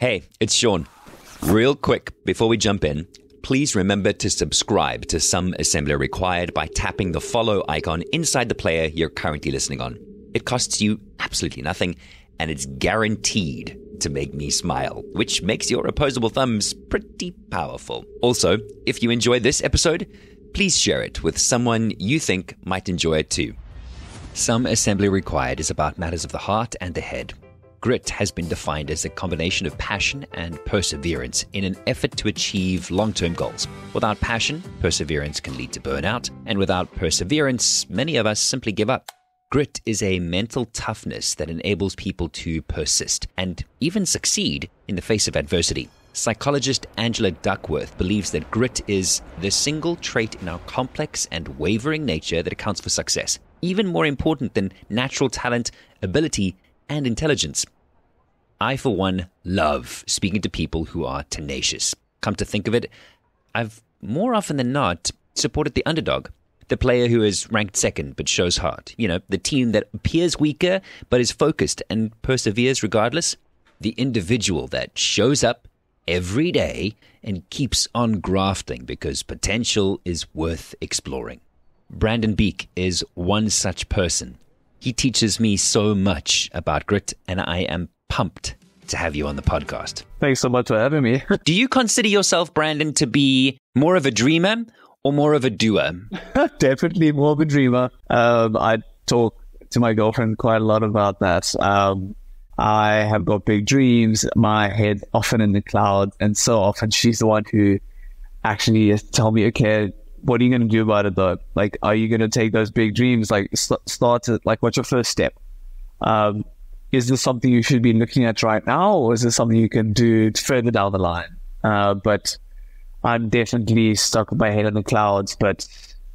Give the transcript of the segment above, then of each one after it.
Hey, it's Sean. Real quick, before we jump in, please remember to subscribe to Some Assembly Required by tapping the follow icon inside the player you're currently listening on. It costs you absolutely nothing, and it's guaranteed to make me smile, which makes your opposable thumbs pretty powerful. Also, if you enjoyed this episode, please share it with someone you think might enjoy it too. Some Assembly Required is about matters of the heart and the head. Grit has been defined as a combination of passion and perseverance in an effort to achieve long-term goals. Without passion, perseverance can lead to burnout, and without perseverance, many of us simply give up. Grit is a mental toughness that enables people to persist and even succeed in the face of adversity. Psychologist Angela Duckworth believes that grit is the single trait in our complex and wavering nature that accounts for success, even more important than natural talent, ability, and intelligence. I, for one, love speaking to people who are tenacious. Come to think of it, I've more often than not supported the underdog. The player who is ranked second but shows heart. You know, the team that appears weaker but is focused and perseveres regardless. The individual that shows up every day and keeps on grafting because potential is worth exploring. Brandon Beek is one such person. He teaches me so much about grit, and I am pumped to have you on the podcast. Thanks so much for having me. Do you consider yourself, Brandon, to be more of a dreamer or more of a doer? Definitely more of a dreamer. I talk to my girlfriend quite a lot about that. I have got big dreams, my head often in the clouds, and so often she's the one who actually tell me, okay, what are you going to do about it though? Like, are you going to take those big dreams? Like, start to, like, what's your first step? Is this something you should be looking at right now, or is this something you can do further down the line? But I'm definitely stuck with my head in the clouds. But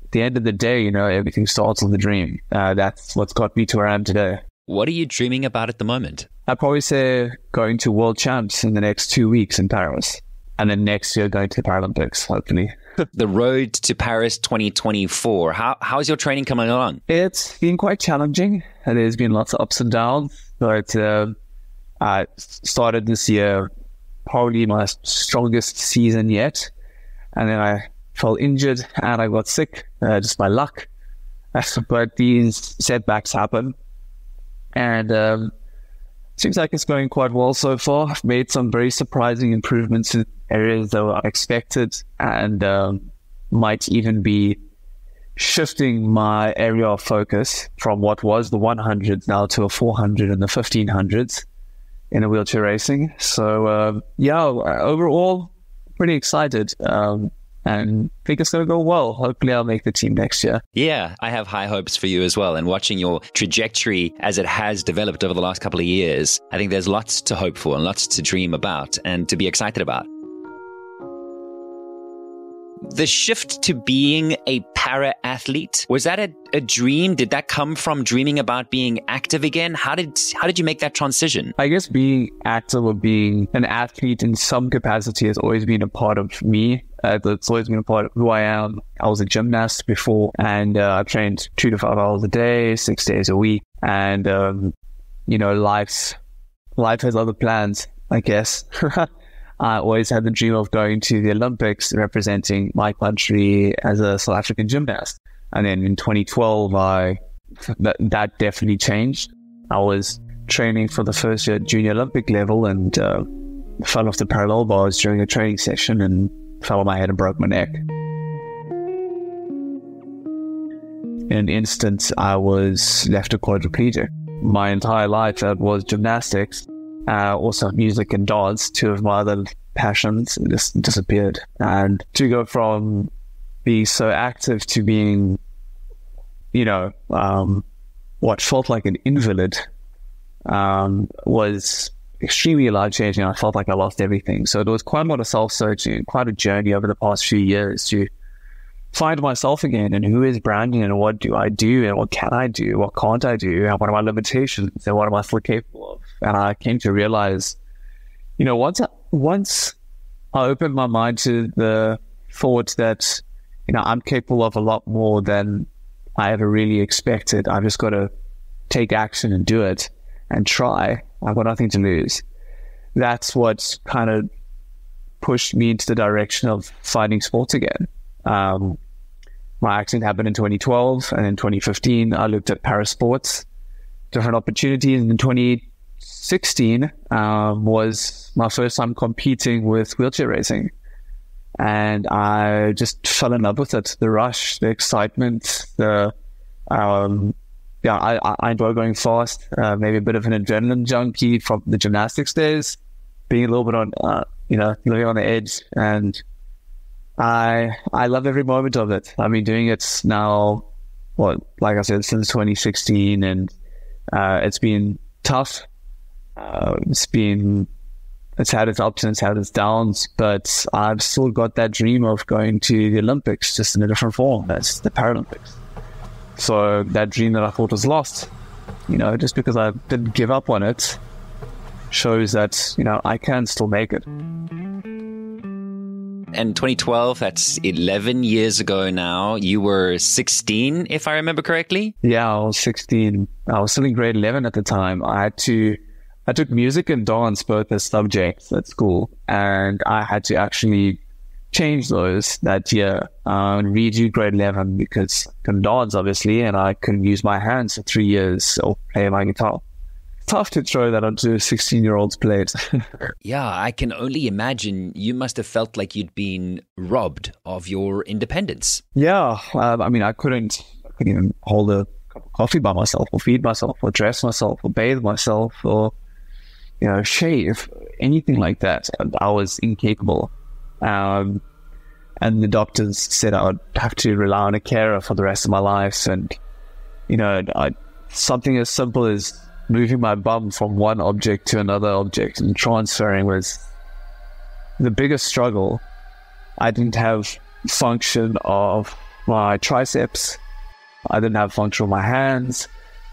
at the end of the day, you know, everything starts with a dream. That's what's got me to where I am today. What are you dreaming about at the moment? I'd probably say going to World Champs in the next 2 weeks in Paris. And then next year going to the Paralympics, hopefully. The road to Paris 2024. How's your training coming along? It's been quite challenging. There's been lots of ups and downs. But I started this year probably my strongest season yet. And then I fell injured and I got sick, just by luck. But these setbacks happen. And seems like it's going quite well so far. I've made some very surprising improvements in areas that were unexpected, and might even be shifting my area of focus from what was the 100s now to a 400 and the 1500s in a wheelchair racing. So overall, pretty excited. And think it's going to go well. Hopefully I'll make the team next year. Yeah, I have high hopes for you as well. And watching your trajectory as it has developed over the last couple of years, I think there's lots to hope for and lots to dream about and to be excited about. The shift to being a para-athlete, was that a dream? Did that come from dreaming about being active again? How did you make that transition? I guess being active or being an athlete in some capacity has always been a part of me. It's always been a part of who I am. I was a gymnast before, and I trained 2 to 5 hours a day, 6 days a week. And, life has other plans, I guess. I always had the dream of going to the Olympics, representing my country as a South African gymnast. And then in 2012, that definitely changed. I was training for the first year at junior Olympic level and fell off the parallel bars during a training session and fell on my head and broke my neck. In an instant, I was left a quadriplegic. My entire life, that was gymnastics. Also music and dance, 2 of my other passions, just disappeared. And to go from being so active to being, what felt like an invalid, was extremely life-changing. I felt like I lost everything. So it was quite a lot of self-searching, quite a journey over the past few years to find myself again, and who is Brandon, and what do I do, and what can I do, what can't I do, and what are my limitations, and what am I still capable of. And I came to realize, once I opened my mind to the thought that, I'm capable of a lot more than I ever really expected. I've just got to take action and do it and try. I've got nothing to lose. that's what kind of pushed me into the direction of finding sports again. My accident happened in 2012, and in 2015, I looked at para sports, different opportunities. And in 2016 was my first time competing with wheelchair racing. And I just fell in love with it. The rush, the excitement, I enjoy going fast, maybe a bit of an adrenaline junkie from the gymnastics days, being a little bit on, living on the edge. And I love every moment of it. I've been doing it now, like I said, since 2016, and it's been tough. It's had its ups and it's had its downs, but I've still got that dream of going to the Olympics, just in a different form. That's the Paralympics. So that dream that I thought was lost, just because I didn't give up on it, shows that, I can still make it. And 2012, that's 11 years ago now. You were 16, if I remember correctly? Yeah, I was 16. I was still in grade 11 at the time. I took music and dance both as subjects at school, and I had to actually change those that year and redo grade 11 because I couldn't dance, obviously, and I couldn't use my hands for 3 years or play my guitar. Tough to throw that onto a 16-year-old's plate. Yeah, I can only imagine you must have felt like you'd been robbed of your independence. Yeah, I couldn't even hold a cup of coffee by myself, or feed myself, or dress myself, or bathe myself, or shave, anything like that. And I was incapable. And the doctors said I would have to rely on a carer for the rest of my life. And, something as simple as moving my bum from one object to another object and transferring was the biggest struggle. I didn't have function of my triceps. I didn't have function of my hands.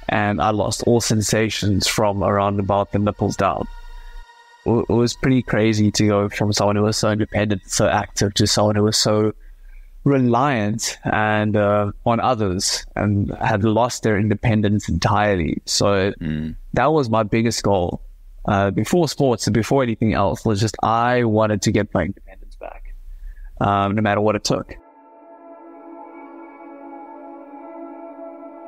And I lost all sensations from around about the nipples down. It was pretty crazy to go from someone who was so independent, so active, to someone who was so reliant and on others and had lost their independence entirely. So that was my biggest goal before sports and before anything else. Was just I wanted to get my independence back, no matter what it took.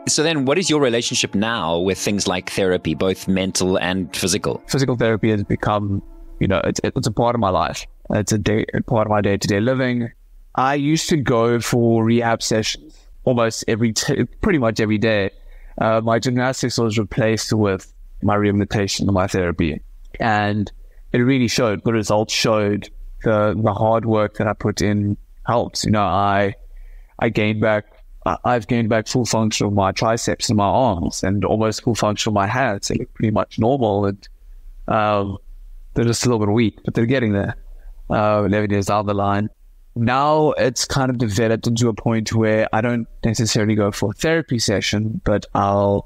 So then what is your relationship now with things like therapy, both mental and physical? Physical therapy has become, it's a part of my life. It's a part of my day-to-day living. I used to go for rehab sessions almost pretty much every day. My gymnastics was replaced with my rehabilitation and my therapy. And it really showed. The results showed. The hard work that I put in helps. I've gained back full function of my triceps and my arms, and almost full function of my hands. They look pretty much normal, and they're just a little bit weak, but they're getting there. 11 years down the line. Now it's kind of developed into a point where I don't necessarily go for a therapy session, but I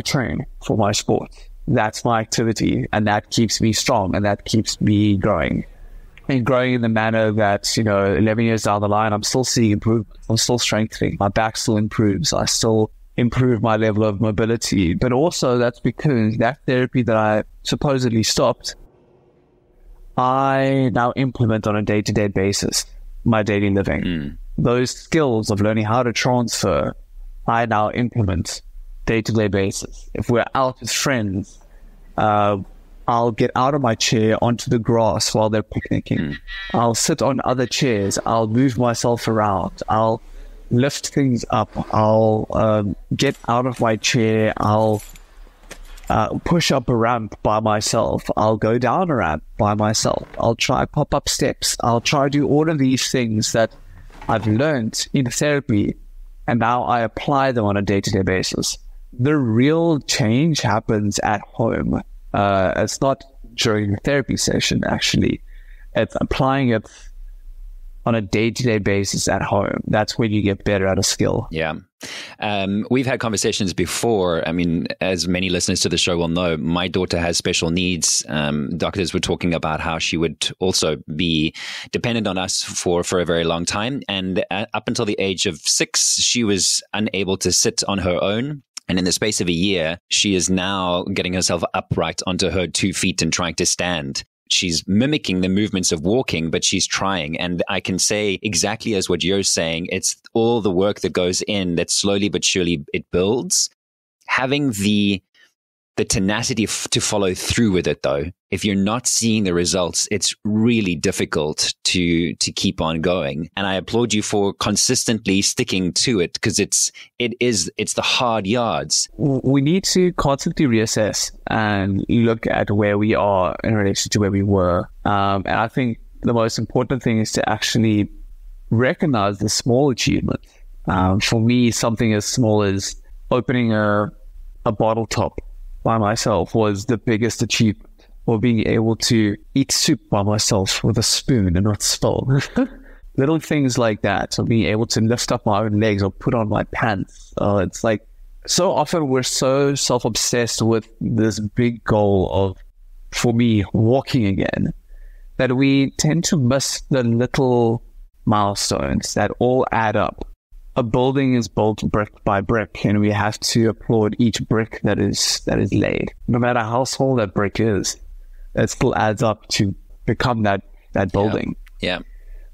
train for my sport. That's my activity, and that keeps me strong, and that keeps me growing. And growing in the manner that, 11 years down the line, I'm still seeing improvement. I'm still strengthening. My back still improves. I still improve my level of mobility. But also that's because that therapy that I supposedly stopped, I now implement on a day-to-day basis, my daily living. Those skills of learning how to transfer, I now implement day-to-day basis. If we're out with friends, I'll get out of my chair onto the grass while they're picnicking. I'll sit on other chairs. I'll move myself around. I'll lift things up. I'll get out of my chair. I'll push up a ramp by myself. I'll go down a ramp by myself. I'll try pop up steps. I'll try do all of these things that I've learned in therapy, and now I apply them on a day-to-day basis. The real change happens at home. It's not during the therapy session, actually. It's applying it on a day-to-day basis at home. That's when you get better at a skill. Yeah. We've had conversations before. I mean, as many listeners to the show will know, my daughter has special needs. Doctors were talking about how she would also be dependent on us for a very long time. And up until the age of 6, she was unable to sit on her own. And in the space of a year, she is now getting herself upright onto her 2 feet and trying to stand. She's mimicking the movements of walking, but she's trying. And I can say exactly as what you're saying, it's all the work that goes in that slowly but surely it builds. Having the tenacity to follow through with it, though, if you're not seeing the results, it's really difficult to keep on going. And I applaud you for consistently sticking to it, because it's the hard yards. We need to constantly reassess and look at where we are in relation to where we were. And I think the most important thing is to actually recognize the small achievements. For me, something as small as opening a bottle top by myself was the biggest achievement, or being able to eat soup by myself with a spoon and not spill. Little things like that, or being able to lift up my own legs or put on my pants. It's like, so often we're so self-obsessed with this big goal of, for me, walking again, that we tend to miss the little milestones that all add up. A building is built brick by brick, and we have to applaud each brick that is laid. No matter how small that brick is, it still adds up to become that building. Yeah.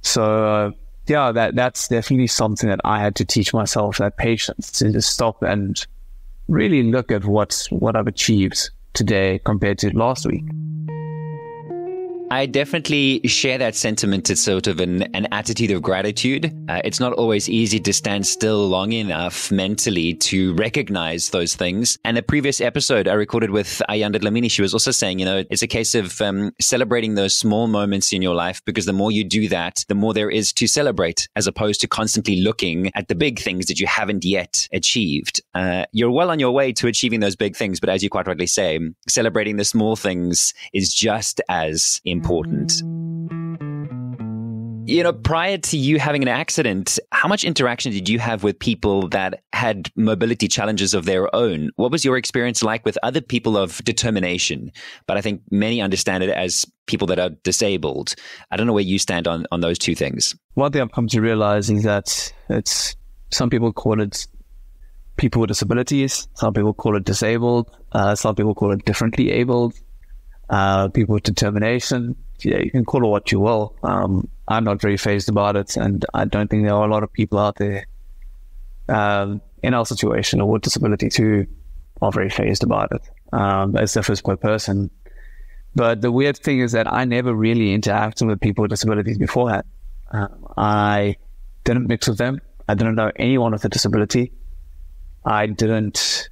So that's definitely something that I had to teach myself, that patience, to just stop and really look at what I've achieved today compared to last week. I definitely share that sentiment. It's sort of an attitude of gratitude. It's not always easy to stand still long enough mentally to recognize those things. And a previous episode I recorded with Ayanda Dlamini, she was also saying, it's a case of celebrating those small moments in your life, because the more you do that, the more there is to celebrate, as opposed to constantly looking at the big things that you haven't yet achieved. You're well on your way to achieving those big things, but as you quite rightly say, celebrating the small things is just as important. Prior to you having an accident, how much interaction did you have with people that had mobility challenges of their own? What was your experience like with other people of determination? But I think many understand it as people that are disabled. I don't know where you stand on those two things. One thing I've come to realize is that some people call it people with disabilities, some people call it disabled, some people call it differently abled. People with determination, you can call it what you will. I'm not very fazed about it, and I don't think there are a lot of people out there in our situation or with disabilities who are very fazed about it. It differs per person. But the weird thing is that I never really interacted with people with disabilities beforehand. I didn't mix with them. I didn't know anyone with a disability. I didn't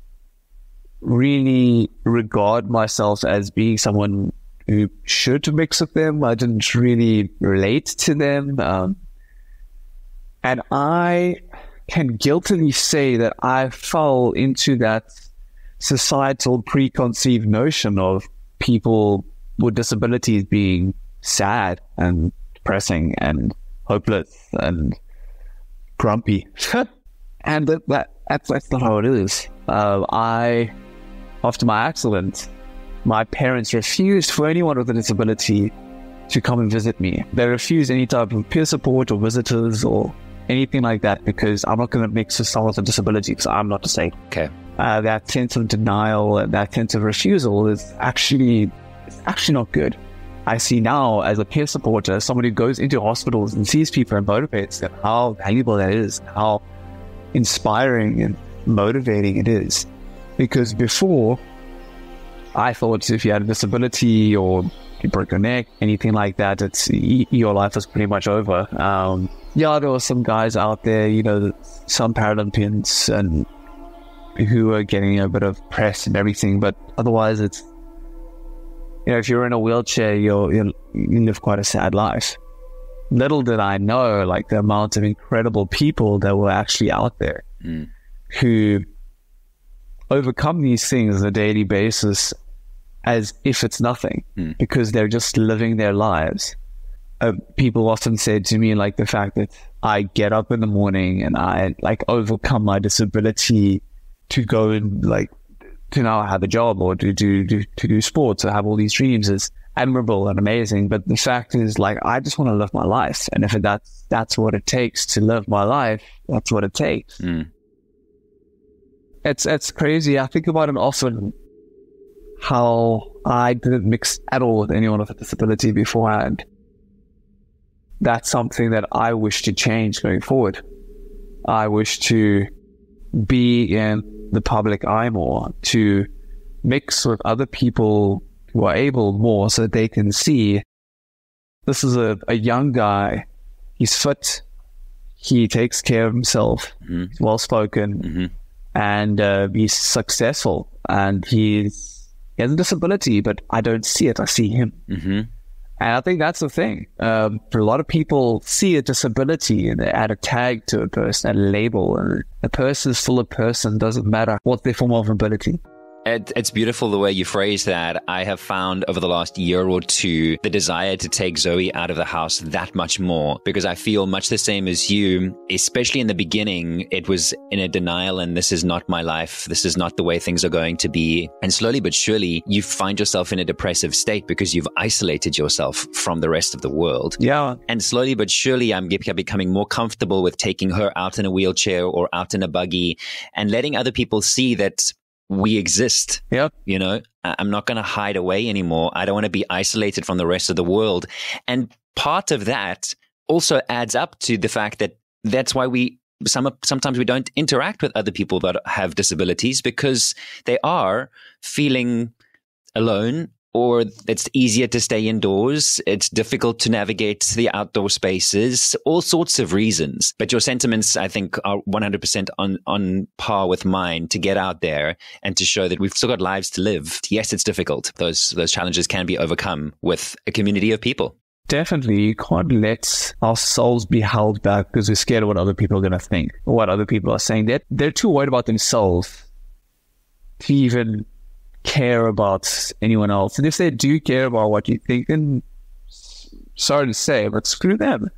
really regard myself as being someone who should mix with them. I didn't really relate to them. And I can guiltily say that I fell into that societal preconceived notion of people with disabilities being sad and depressing and hopeless and grumpy. And that's not how it is. After my accident, my parents refused for anyone with a disability to come and visit me. They refused any type of peer support or visitors or anything like that, because I'm not going to mix with someone with a disability because I'm not disabled. Okay. That sense of denial and that sense of refusal is actually not good. I see now as a peer supporter, someone who goes into hospitals and sees people and motivates them, how valuable that is, how inspiring and motivating it is. Because before, I thought if you had a disability or you broke your neck, anything like that, your life was pretty much over. There were some guys out there, some Paralympians and who are getting a bit of press and everything, but otherwise it's, if you're in a wheelchair, you live quite a sad life. Little did I know, the amount of incredible people that were actually out there who overcome these things on a daily basis as if it's nothing, because they're just living their lives. People often said to me, the fact that I get up in the morning and I overcome my disability to go and to now have a job or to do sports or have all these dreams is admirable and amazing. But the fact is, I just want to live my life, and if that's what it takes to live my life, that's what it takes. It's crazy. I think about it often, how I didn't mix at all with anyone with a disability beforehand. That's something that I wish to change going forward. I wish to be in the public eye more, to mix with other people who are able more, so that they can see this is a young guy. He's fit. He takes care of himself. Mm-hmm. He's well-spoken. Mm-hmm. And he's successful. And he has a disability, but I don't see it. I see him. Mm-hmm. And I think that's the thing. For a lot of people see a disability and they add a tag to a person, a label. And a person is still a person. Doesn't matter what their form of ability. It's beautiful the way you phrase that. I have found over the last year or two the desire to take Zoe out of the house that much more, because I feel much the same as you. Especially in the beginning, it was in a denial, and this is not my life. This is not the way things are going to be. And slowly but surely, you find yourself in a depressive state because you've isolated yourself from the rest of the world. Yeah. And slowly but surely, I'm becoming more comfortable with taking her out in a wheelchair or out in a buggy and letting other people see that we exist. Yep. You know, I'm not going to hide away anymore. I don't want to be isolated from the rest of the world. And part of that also adds up to the fact that that's why sometimes we don't interact with other people that have disabilities, because they are feeling alone, or it's easier to stay indoors. It's difficult to navigate the outdoor spaces, all sorts of reasons. But your sentiments, I think, are 100% on par with mine, to get out there and to show that we've still got lives to live. Yes, it's difficult. Those challenges can be overcome with a community of people. Definitely. You can't let our souls be held back because we're scared of what other people are going to think, or what other people are saying. They're too worried about themselves to even care about anyone else. And if they do care about what you think, then sorry to say, but screw them.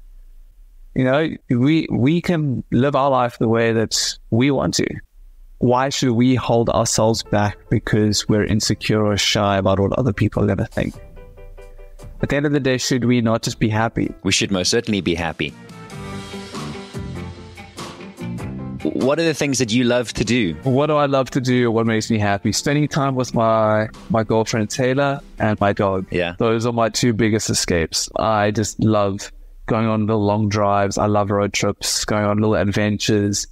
You know, we can live our life the way that we want to. Why should we hold ourselves back because we're insecure or shy about what other people are going to think? At the end of the day, should we not just be happy? We should most certainly be happy. What are the things that you love to do? What do I love to do? What makes me happy? Spending time with my girlfriend Taylor and my dog. Yeah. Those are my two biggest escapes. I just love going on little long drives. I love road trips, going on little adventures,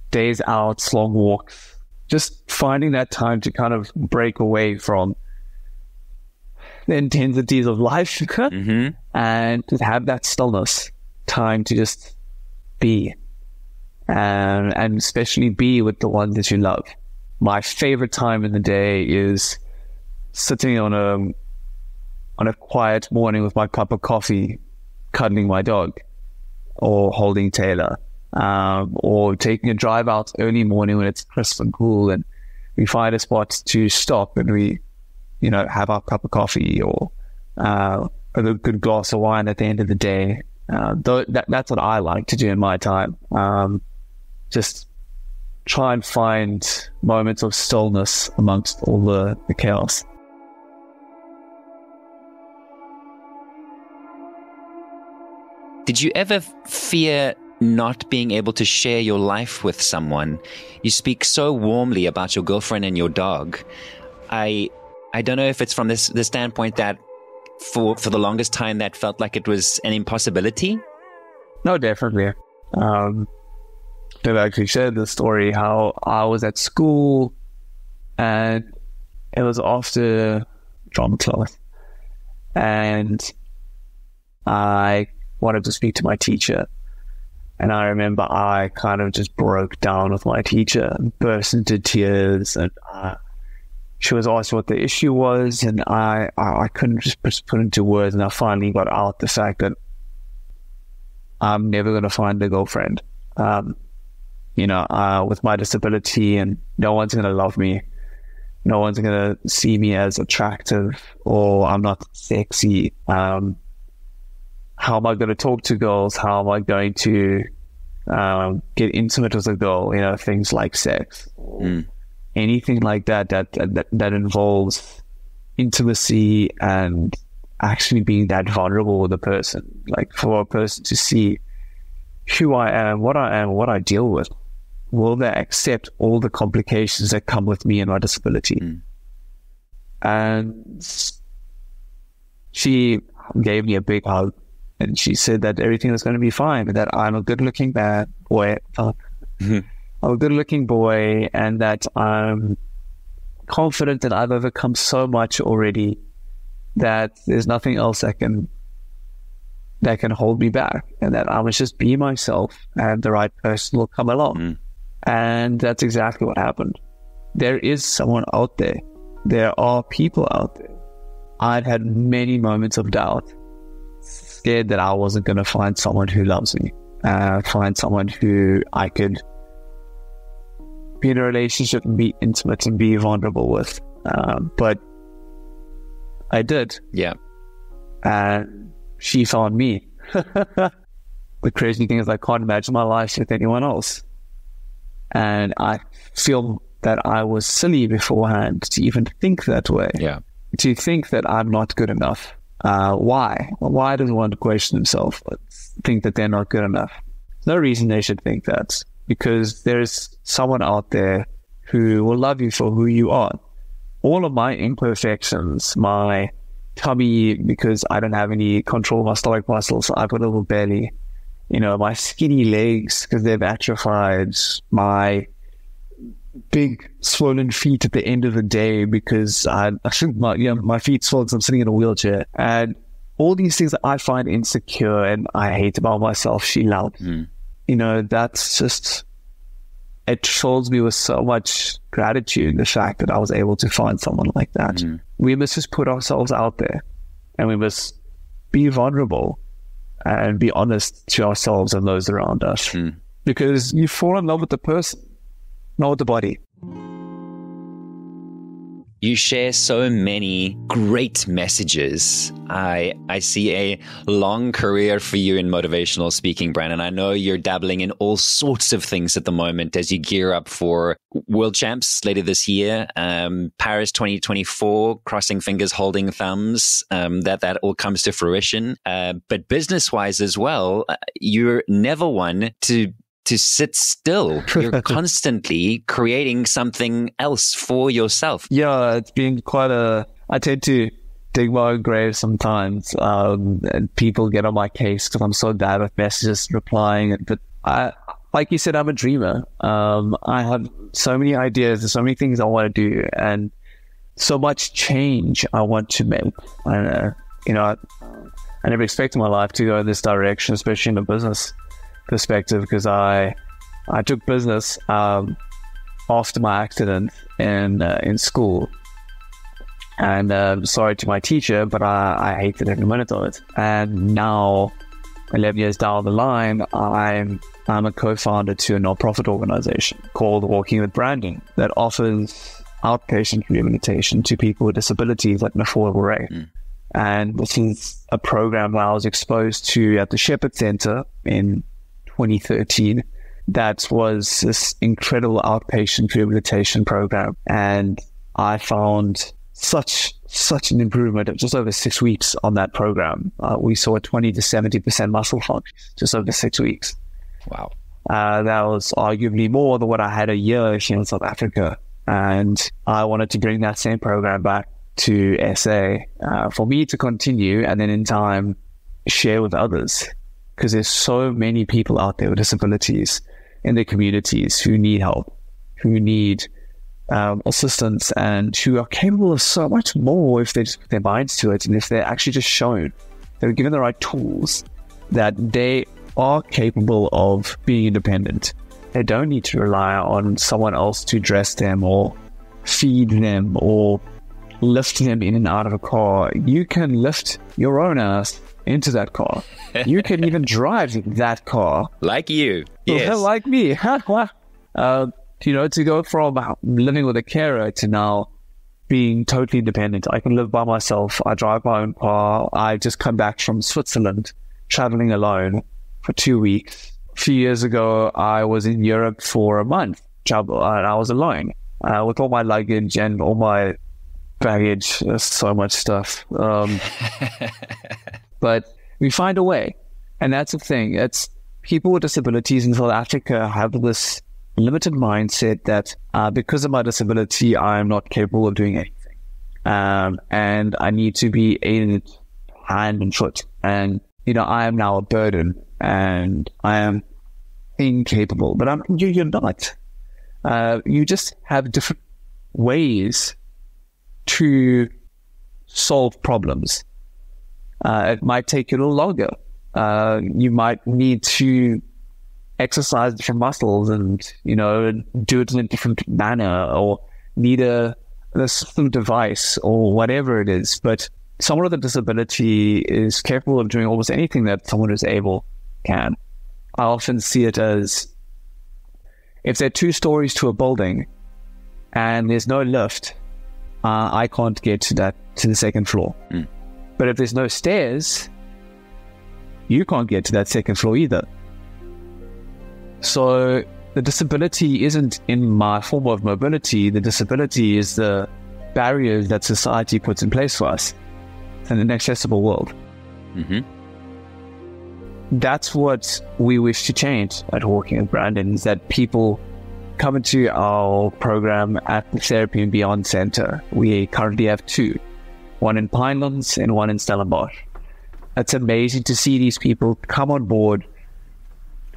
days out, long walks. Just finding that time to kind of break away from the intensities of life Mm-hmm. and to have that stillness, time to just be. And especially be with the ones that you love. My favorite time in the day is sitting on a quiet morning with my cup of coffee, cuddling my dog, or holding Taylor, or taking a drive out early morning when it's crisp and cool, and we find a spot to stop and we, you know, have our cup of coffee or a good glass of wine at the end of the day. That's what I like to do in my time. Just try and find moments of stillness amongst all the chaos. Did you ever fear not being able to share your life with someone? You speak so warmly about your girlfriend and your dog. I don't know if it's from the standpoint that for the longest time that felt like it was an impossibility. No, definitely. I've actually shared the story how I was at school and it was after drama class and I wanted to speak to my teacher, and I remember I kind of just broke down with my teacher and burst into tears, and she was asked what the issue was, and I couldn't just put into words, and I finally got out the fact that I'm never going to find a girlfriend. With my disability, and no one's going to love me. No one's going to see me as attractive, or I'm not sexy. How am I going to talk to girls? How am I going to get intimate with a girl? You know, things like sex, anything like that involves intimacy and actually being that vulnerable with a person. Like for a person to see who I am, what I deal with. will they accept all the complications that come with me and my disability? And she gave me a big hug, and she said that everything was going to be fine, that I'm a good-looking boy. I'm a good-looking boy, and that I'm confident that I've overcome so much already that there's nothing else that can hold me back, and that I must just be myself, and the right person will come along. And that's exactly what happened. There is someone out there. There are people out there. I'd had many moments of doubt, scared that I wasn't going to find someone who loves me, find someone who I could be in a relationship and be intimate and be vulnerable with. But I did. Yeah. And she found me. The crazy thing is I can't imagine my life with anyone else. And I feel that I was silly beforehand to even think that way. Yeah. To think that I'm not good enough. Why? Why does one question himself think that they're not good enough? There's no reason they should think that, because there's someone out there who will love you for who you are. All of my imperfections, my tummy because I don't have any control of my stomach muscles, so I've got a little belly, my skinny legs because they've atrophied, my big swollen feet at the end of the day because I think my feet swollen because I'm sitting in a wheelchair, and all these things that I find insecure and I hate about myself, she loves. That's just, it fills me with so much gratitude, the fact that I was able to find someone like that. We must just put ourselves out there, and we must be vulnerable and be honest to ourselves and those around us, because you fall in love with the person, not with the body. You share so many great messages. I see a long career for you in motivational speaking, Brandon. I know you're dabbling in all sorts of things at the moment as you gear up for World Champs later this year, Paris 2024, crossing fingers, holding thumbs, that all comes to fruition. But business-wise as well, you're never one to sit still. You're constantly creating something else for yourself. Yeah, it's been I tend to dig my own grave sometimes, and people get on my case because I'm so bad with messages replying. But like you said, I'm a dreamer. I have so many ideas, there's so many things I want to do, and so much change I want to make. I never expected my life to go in this direction, especially in a business perspective, because I took business after my accident in school, and sorry to my teacher, but I hated every minute of it. And now, 11 years down the line, I'm a co-founder to a non-profit organization called Walking with Brandon that offers outpatient rehabilitation to people with disabilities at an affordable rate. And this is a program that I was exposed to at the Shepherd Center in 2013. That was this incredible outpatient rehabilitation program, and I found such an improvement of just over 6 weeks on that program. We saw a 20 to 70% muscle function just over 6 weeks. Wow. That was arguably more than what I had a year here in South Africa, and I wanted to bring that same program back to SA for me to continue, and then in time share with others. Because there's so many people out there with disabilities in their communities who need help, who need assistance, and who are capable of so much more if they just put their minds to it, and if they're actually just shown, they're given the right tools, that they are capable of being independent. They don't need to rely on someone else to dress them or feed them or lift them in and out of a car. You can lift your own ass into that car. You can even drive that car. Like you. Yes. Like me. To go from living with a carer to now being totally independent. I can live by myself. I drive my own car. I just come back from Switzerland, traveling alone for 2 weeks. A few years ago, I was in Europe for a month, and I was alone with all my luggage and all my baggage. There's so much stuff. But we find a way. And that's the thing. It's people with disabilities in South Africa have this limited mindset that because of my disability, I'm not capable of doing anything. And I need to be aided hand and foot. And, I am now a burden and I am incapable. But you're not. You just have different ways to solve problems. It might take you a little longer. You might need to exercise different muscles and, do it in a different manner, or need a system device or whatever it is. But someone with a disability is capable of doing almost anything that someone who's able can. I often see it as, if there are 2 stories to a building and there's no lift, I can't get to the second floor. But if there's no stairs, you can't get to that second floor either. So the disability isn't in my form of mobility. The disability is the barriers that society puts in place for us in an accessible world. Mm-hmm. That's what we wish to change at Walking with Brandon, is that people come into our program at the Therapy and Beyond Center. We currently have 2, one in Pinelands and one in Stellenbosch. It's amazing to see these people come on board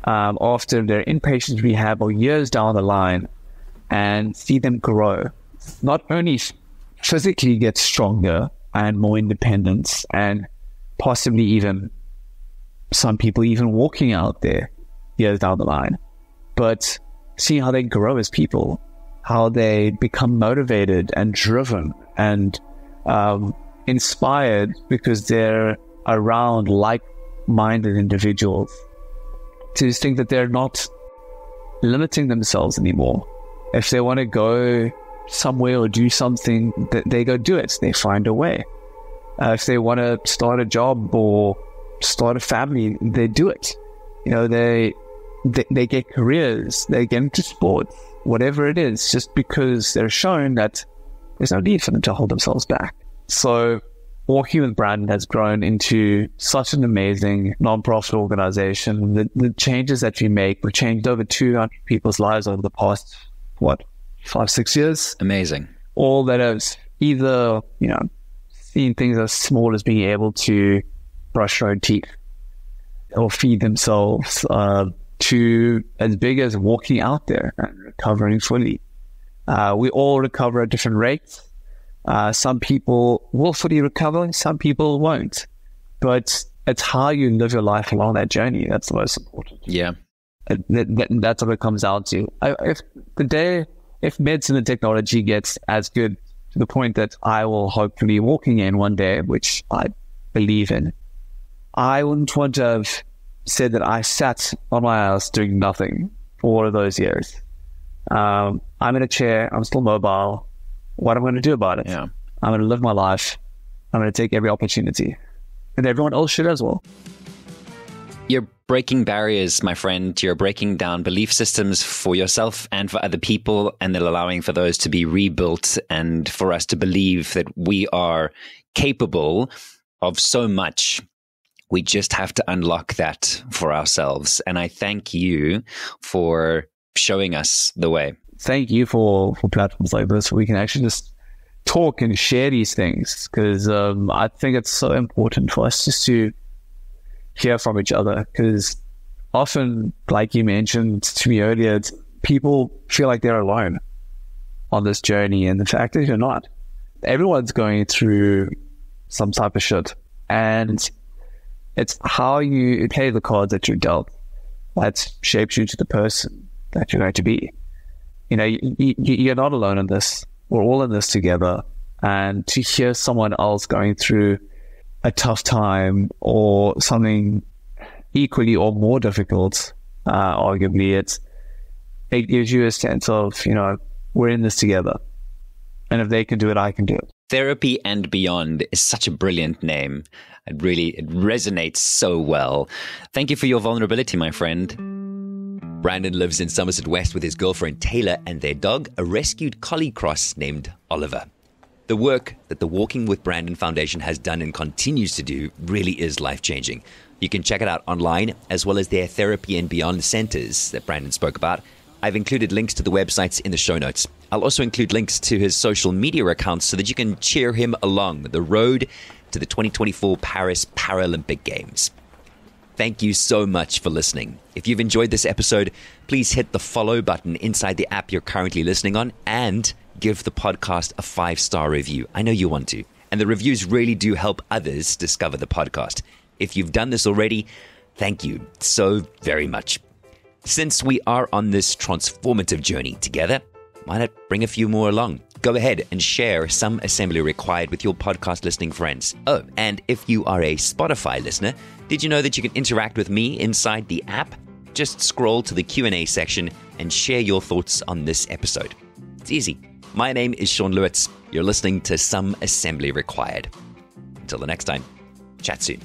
after their inpatient rehab or years down the line, and see them grow. Not only physically get stronger and more independent, and possibly even some people even walking out there years down the line, but see how they grow as people, how they become motivated and driven and inspired because they're around like-minded individuals, to just think that they're not limiting themselves anymore. If they want to go somewhere or do something, they go do it. They find a way. If they want to start a job or start a family, they do it. They get careers, they get into sports, whatever it is, just because they're shown that there's no need for them to hold themselves back. So Walking with Brandon has grown into such an amazing non-profit organization. The changes that we make, we've changed over 200 people's lives over the past, 5-6 years? Amazing. All that have either, seen things as small as being able to brush their own teeth or feed themselves, to as big as walking out there and recovering fully. We all recover at different rates. Some people will fully recover, some people won't. But it's how you live your life along that journey that's the most important. Yeah. That's what it comes down to. If medicine and technology gets as good to the point that I will hopefully be walking in one day, which I believe in, I wouldn't want to have said that I sat on my ass doing nothing for all of those years. I'm in a chair, I'm still mobile. What am I going to do about it? Yeah. I'm going to live my life. I'm going to take every opportunity. And everyone else should as well. You're breaking barriers, my friend. You're breaking down belief systems for yourself and for other people, and then allowing for those to be rebuilt and for us to believe that we are capable of so much. We just have to unlock that for ourselves. And I thank you for showing us the way. Thank you for platforms like this where we can actually just talk and share these things, because I think it's so important for us just to hear from each other, because often, like you mentioned to me earlier, people feel like they're alone on this journey, and the fact is you're not. Everyone's going through some type of shit, and it's how you play the cards that you're dealt that shapes you to the person that you're going to be. You're not alone in this. We're all in this together. And to hear someone else going through a tough time or something equally or more difficult, arguably, it gives you a sense of, we're in this together. And if they can do it, I can do it. Therapy and Beyond is such a brilliant name. It resonates so well. Thank you for your vulnerability, my friend. Brandon lives in Somerset West with his girlfriend Taylor and their dog, a rescued collie cross named Oliver. The work that the Walking with Brandon Foundation has done and continues to do really is life-changing. You can check it out online, as well as their Therapy and Beyond centers that Brandon spoke about, I've included links to the websites in the show notes. I'll also include links to his social media accounts so that you can cheer him along the road to the 2024 Paris Paralympic Games. Thank you so much for listening. If you've enjoyed this episode, please hit the follow button inside the app you're currently listening on and give the podcast a 5-star review. I know you want to. And the reviews really do help others discover the podcast. If you've done this already, thank you so very much. Since we are on this transformative journey together, why not bring a few more along? Go ahead and share Some Assembly Required with your podcast listening friends. Oh, and if you are a Spotify listener, did you know that you can interact with me inside the app? Just scroll to the Q&A section and share your thoughts on this episode. It's easy. My name is Sean Lewitz. You're listening to Some Assembly Required. Until the next time, chat soon.